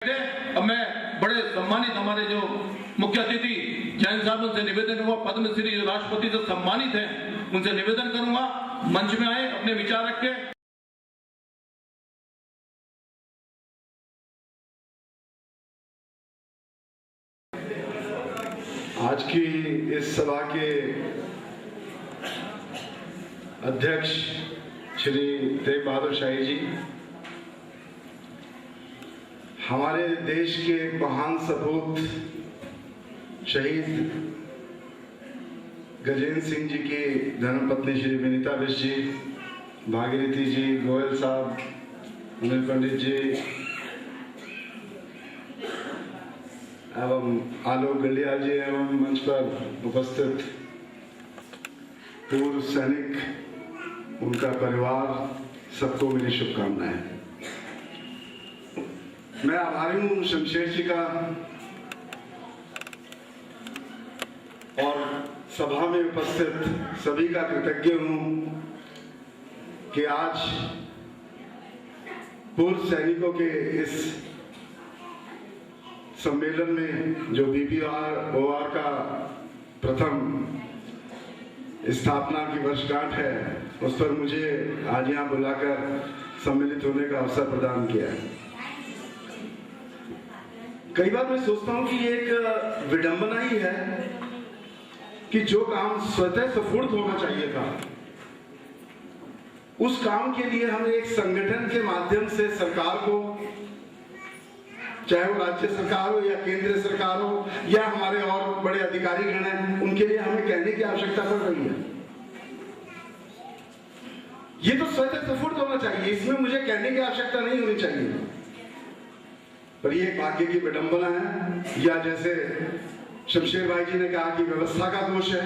अब मैं बड़े सम्मानित हमारे जो मुख्य अतिथि जैन साहब उनसे निवेदन हुआ, पद्मश्री जो राष्ट्रपति से सम्मानित हैं उनसे निवेदन करूंगा मंच में आए, अपने विचार रखें। आज की इस सभा के अध्यक्ष श्री तेग बहादुर शाही जी, हमारे देश के महान सपूत शहीद गजेंद्र सिंह जी की धर्मपत्नी श्री विनीता बिष्ट जी, भागीरथी जी, गोयल साहब, अनिल पंडित जी एवं आलोक गलियाल जी एवं मंच पर उपस्थित पूर्व सैनिक, उनका परिवार, सबको मेरी शुभकामनाएं। मैं आभारी हूं शमशेर जी का और सभा में उपस्थित सभी का कृतज्ञ हूं कि आज पूर्व सैनिकों के इस सम्मेलन में जो BPOR का प्रथम स्थापना की वर्षगांठ है, उस पर मुझे आज यहाँ बुलाकर सम्मिलित होने का अवसर प्रदान किया है। कई बार मैं सोचता हूँ कि ये एक विडंबना ही है कि जो काम स्वतः स्फूर्त होना चाहिए था, उस काम के लिए हम एक संगठन के माध्यम से सरकार को, चाहे वो राज्य सरकार हो या केंद्र सरकार हो या हमारे और बड़े अधिकारी गण हैं, उनके लिए हमें कहने की आवश्यकता पड़ रही है। ये तो स्वतः स्फूर्त होना चाहिए, इसमें मुझे कहने की आवश्यकता नहीं होनी चाहिए। पर ये भाग्य की विडंबना है, या जैसे शमशेर भाई जी ने कहा कि व्यवस्था का दोष है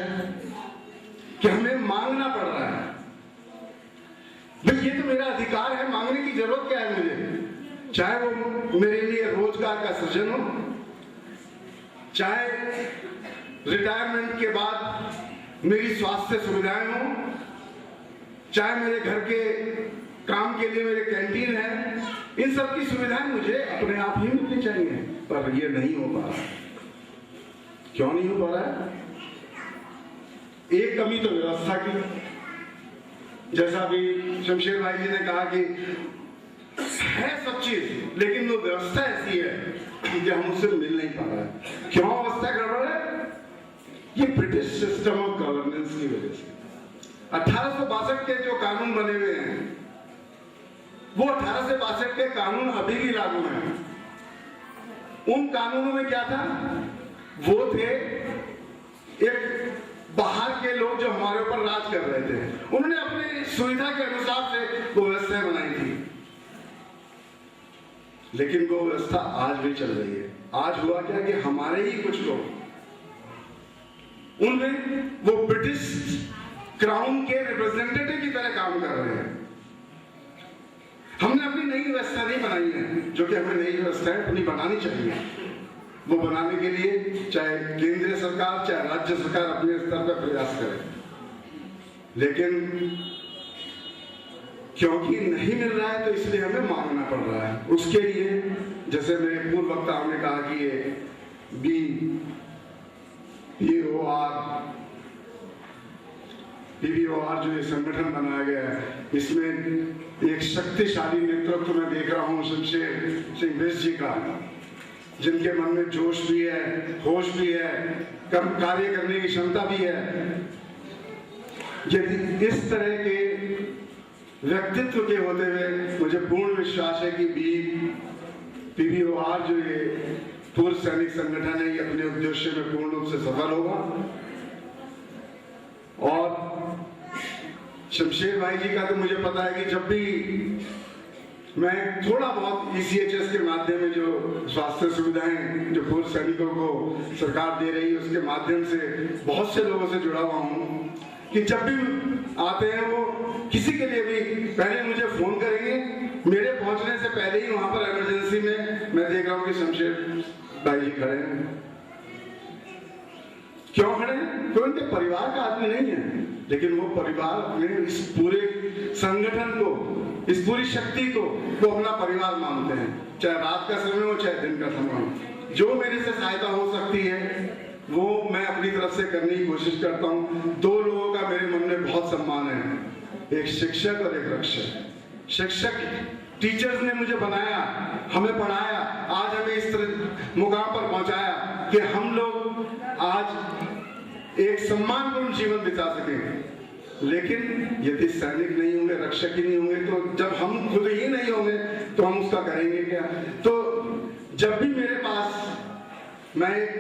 कि हमें मांगना पड़ रहा है। भाई ये तो मेरा अधिकार है, मांगने की जरूरत क्या है मुझे? चाहे वो मेरे लिए रोजगार का सृजन हो, चाहे रिटायरमेंट के बाद मेरी स्वास्थ्य सुविधाएं हो, चाहे मेरे घर के काम के लिए मेरे कैंटीन है, इन सब की सुविधाएं मुझे अपने आप ही मिलनी चाहिए। पर ये नहीं हो पा रहा। क्यों नहीं हो पा रहा है? एक कमी तो व्यवस्था की, जैसा अभी शमशेर भाई जी ने कहा कि है सब चीज, लेकिन वो व्यवस्था ऐसी है कि हम उससे मिल नहीं पा रहे हैं। क्यों अवस्था गड़बड़ है? ये ब्रिटिश सिस्टम ऑफ गवर्नेंस की वजह से 1862 के जो कानून बने हुए हैं, वो 1862 के कानून अभी भी लागू हैं। उन कानूनों में क्या था? वो थे एक बाहर के लोग जो हमारे ऊपर राज कर रहे थे, उन्होंने अपनी सुविधा के अनुसार से वो व्यवस्थाएं बनाई थी, लेकिन वो व्यवस्था आज भी चल रही है। आज हुआ क्या कि हमारे ही कुछ लोग उनमें वो ब्रिटिश क्राउन के रिप्रेजेंटेटिव की तरह काम कर रहे हैं। हमने अपनी नई व्यवस्था नहीं बनाई है, जो कि हमें नई व्यवस्थाएं अपनी बनानी चाहिए। वो बनाने के लिए चाहे केंद्रीय सरकार चाहे राज्य सरकार अपने स्तर पर प्रयास करे, लेकिन क्योंकि नहीं मिल रहा है तो इसलिए हमें मांगना पड़ रहा है। उसके लिए जैसे मेरे पूर्व वक्ताओं ने कहा कि ये BPOR जो ये संगठन बनाया गया है, इसमें एक शक्तिशाली नेतृत्व मैं देख रहा हूँ शमशेर सिंह बिष्ट जी का, जिनके मन में जोश भी है, होश भी है, कम कार्य करने की क्षमता भी है। यदि इस तरह के व्यक्तित्व के होते हुए मुझे पूर्ण विश्वास है कि BPOR जो ये पूर्व सैनिक संगठन है, ये अपने उद्देश्य में पूर्ण रूप से सफल होगा। और शमशेर भाई जी का तो मुझे पता है कि जब भी मैं थोड़ा बहुत ECHS के माध्यम में जो स्वास्थ्य सुविधाएं जो पूर्व सैनिकों को सरकार दे रही है, उसके माध्यम से बहुत से लोगों से जुड़ा हुआ हूं कि जब भी आते हैं वो किसी के लिए भी पहले मुझे फोन करेंगे। मेरे पहुंचने से पहले ही वहां पर इमरजेंसी में मैं देख रहा हूं कि शमशेर भाई जी खड़े हैं। क्यों खड़े हैं? तो उनके परिवार का आदमी नहीं है, लेकिन वो परिवार ने इस पूरे संगठन को इस पूरी शक्ति को वो अपना परिवार मानते हैं, चाहे रात का समय हो चाहे दिन का समय हो। जो मेरे से सहायता हो सकती है वो मैं अपनी तरफ से करने की कोशिश करता हूँ। दो लोगों का मेरे मन में बहुत सम्मान है, एक शिक्षक और एक रक्षक। शिक्षक टीचर्स ने मुझे बनाया, हमें पढ़ाया, आज हमें इस तरह मुकाम पर पहुंचाया कि हम लोग आज एक सम्मानपूर्ण जीवन बिता सकें। लेकिन यदि सैनिक नहीं होंगे, रक्षक ही नहीं होंगे, तो जब हम खुद ही नहीं होंगे तो हम उसका करेंगे क्या? तो जब भी मेरे पास, मैं एक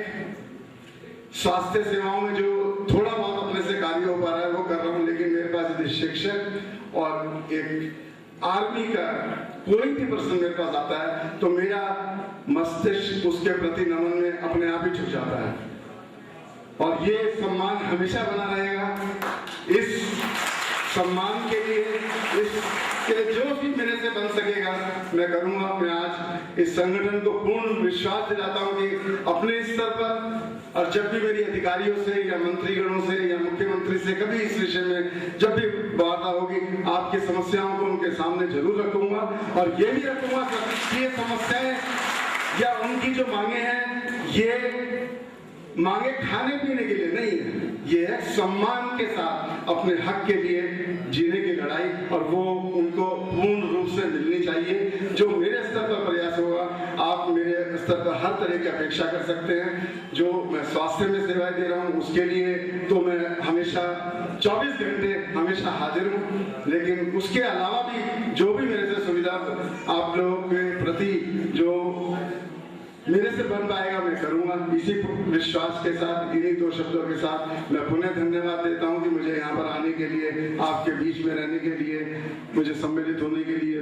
स्वास्थ्य सेवाओं में जो थोड़ा बहुत अपने से कार्य हो पा रहा है वो कर रहा हूँ, लेकिन मेरे पास यदि शिक्षक और एक आर्मी का कोई भी पर्सन मेरे पास आता है तो मेरा मस्तिष्क उसके प्रति नमन में अपने आप ही झुक जाता है। और ये सम्मान हमेशा बना रहेगा। इस सम्मान के लिए, इसके जो भी मेरे से बन सकेगा मैं करूंगा। मैं आज इस संगठन को पूर्ण विश्वास दिलाता हूं कि अपने स्तर पर, और जब भी मेरी अधिकारियों से या मंत्रीगणों से या मुख्यमंत्री से कभी इस विषय में जब भी वार्ता होगी, आपकी समस्याओं को उनके सामने जरूर रखूंगा। और ये भी रखूंगा कि ये समस्याएं या उनकी जो मांगे हैं, ये मांगे खाने पीने के लिए नहीं है, ये है सम्मान के साथ अपने हक के लिए जीने की लड़ाई, और वो उनको पूर्ण रूप से मिलनी चाहिए। जो मेरे स्तर पर प्रयास होगा, आप मेरे स्तर पर हर तरह की अपेक्षा कर सकते हैं। जो मैं स्वास्थ्य में सेवाएं दे रहा हूँ उसके लिए तो मैं हमेशा 24 घंटे हमेशा हाजिर हूँ, लेकिन उसके अलावा भी जो भी मेरे से सुविधा आप लोगों के प्रति जो मेरे से बन पाएगा मैं करूंगा। इसी विश्वास के साथ, इन्हीं दो शब्दों के साथ मैं पुनः धन्यवाद देता हूं कि मुझे यहाँ पर आने के लिए, आपके बीच में रहने के लिए, मुझे सम्मिलित होने के लिए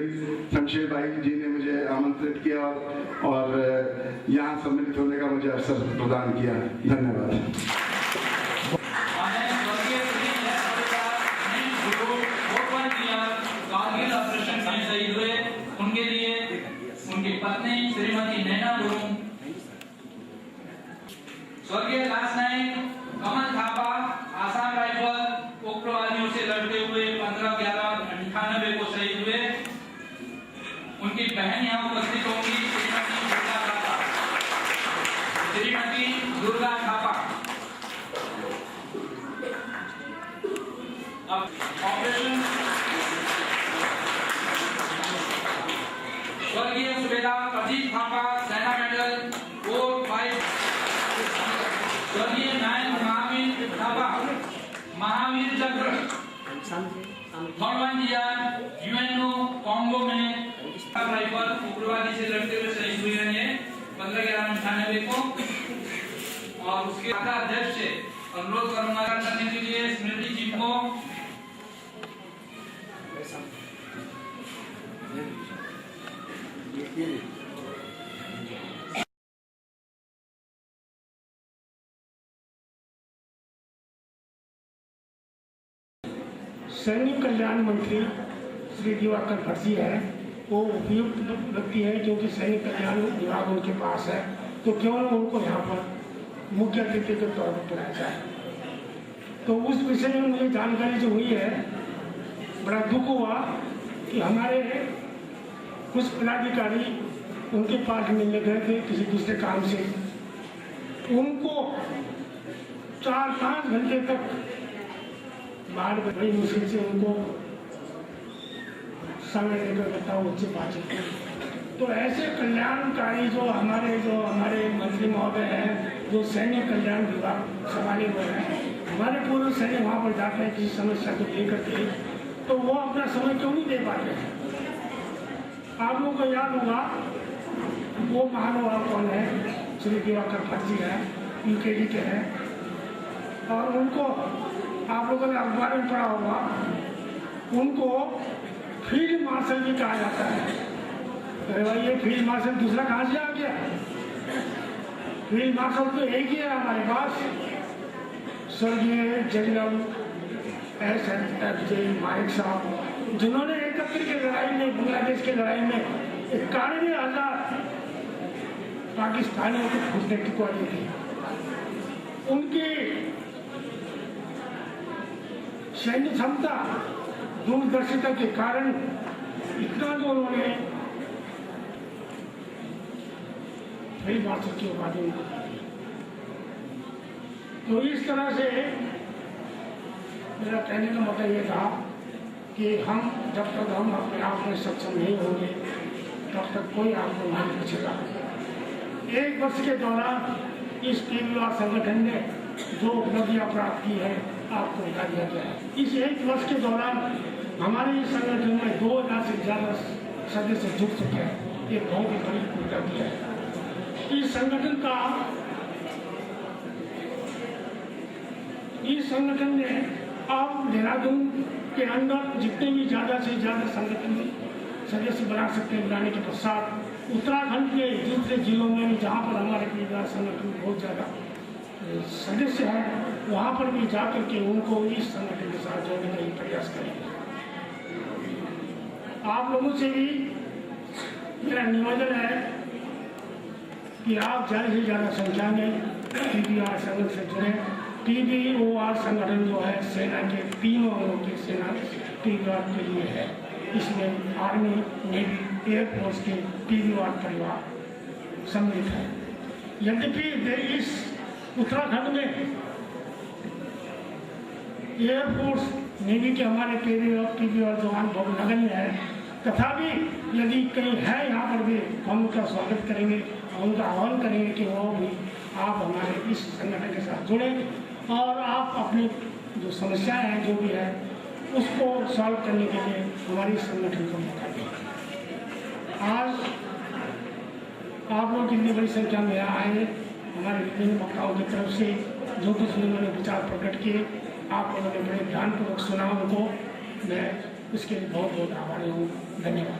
शमशेर भाई जी ने मुझे आमंत्रित किया और यहाँ सम्मिलित होने का मुझे अवसर प्रदान किया। धन्यवाद। उनके लिए उनकी पत्नी श्रीमती नैना गुरुंग, स्वर्गीय लास्ट नायक कमल थापा आसाम राइफल उग्रवादियों से लड़ते हुए 15/11/98 को शहीद हुए। उनकी बहन यहाँ उपस्थित होंगी, श्रीमती दुर्गा थापा। अब ऑपरेशन स्वर्गीय सुबेदार अजीत थापा सेना मेडल 4-5। स्वर्गीय नायक महावीर थापा महावीर चक्र। यूएनओ कांगो में राइफल उग्रवादी से लड़ते हुए शहीद हुए हैं ये 15/11/98 को। और उसके अध्यक्ष से अनुरोध करूंगा करने के लिए स्मृति जी को। सैनिक कल्याण मंत्री श्री दिवाकर फर्जी है, वो उपयुक्त व्यक्ति है जो कि सैनिक कल्याण विभाग उनके पास है, तो क्यों न उनको यहाँ पर मुख्य अतिथि के तौर पर बुलाया जाए। तो उस विषय में मुझे जानकारी जो हुई है, बड़ा दुख हुआ कि हमारे कुछ पदाधिकारी उनके पास मिलने गए थे किसी दूसरे काम से। उनको 4-5 घंटे तक बाहर बड़ी मुश्किल से उनको समय लेकर बताओ उनसे बातचीत। तो ऐसे कल्याणकारी जो हमारे मंत्री महोदय हैं, जो सैन्य कल्याण विभाग संभाले हुए हैं, हमारे पूर्व सैनिक वहाँ पर जाते हैं किसी समस्या को लेकर के, तो वो अपना समय क्यों नहीं दे पाते हैं। आप लोगों को याद होगा वो महानुभाव कौन है, श्री दिवाकर फर्जी है, यूकेडी के हैं, और उनको आप लोगों ने अखबार में पढ़ा होगा, उनको फील्ड मार्शल भी कहा जाता है। अरे भाई, ये फील्ड मार्शल दूसरा कहाँ से आ गया? फील्ड मार्शल तो एक ही है हमारे पास, स्वर्गीय जनरल SFJ माइक साहब, जिन्होंने 71 की लड़ाई में, बांग्लादेश की लड़ाई में 91,000 पाकिस्तानियों को घुसने की कोशिश की। उनकी सैन्य क्षमता, दूरदर्शिता के कारण इतना जो उन्होंने कई बार की उपाधि उनको दी। तो इस तरह से मेरा कहने का मतलब ये था कि हम जब तक हम अपने आप में सक्षम नहीं होंगे तब तक कोई आपको नहीं पूछेगा। 1 वर्ष के दौरान इस पीवीआर संगठन ने जो उपलब्धियां प्राप्त की है आपको बता दिया गया है। इस 1 वर्ष के दौरान हमारे इस संगठन में 2000 से ज़्यादा सदस्य जुड़ चुके हैं। ये बहुत ही बड़ी उपलब्धि है। इस संगठन ने आप देहरादून के अंदर जितने भी ज़्यादा से ज़्यादा संगठन सदस्य बना सकते हैं, बनाने के पश्चात उत्तराखंड के दूसरे जिलों में भी जहाँ पर हमारे पीवीआर संगठन बहुत ज़्यादा सदस्य हैं वहाँ पर भी जाकर के उनको इस संगठन के साथ जोड़ने का ही प्रयास करेंगे। आप लोगों से भी मेरा निवेदन है कि आप ज़्यादा से ज़्यादा संख्या में पीवीआर संगठन से जुड़े। पीवीओआर संगठन जो है सेना के 3 अंगों की सेना पीवीआर के लिए है। इसमें आर्मी, नेवी, एयरफोर्स के पीवीआर परिवार सम्मिलित है। यद्यपि इस उत्तराखंड में एयरफोर्स, नेवी के हमारे पीवीआर जवान बहुत नगण्य है, तथापि यदि कहीं है यहाँ पर भी हम उनका स्वागत करेंगे, उनका आह्वान करेंगे कि वो भी आप हमारे इस संगठन के साथ जुड़ें और आप अपनी जो समस्याएं हैं जो भी है उसको सॉल्व करने के लिए हमारी संगठन को मौका दें। आज आप लोग इतनी बड़ी संख्या में आए, हमारे विभिन्न वक्ताओं की तरफ से जो कुछ उन्होंने विचार प्रकट किए, आप लोगों ने बड़े ध्यानपूर्वक सुना उनको, मैं उसके लिए बहुत बहुत आभारी हूँ। धन्यवाद।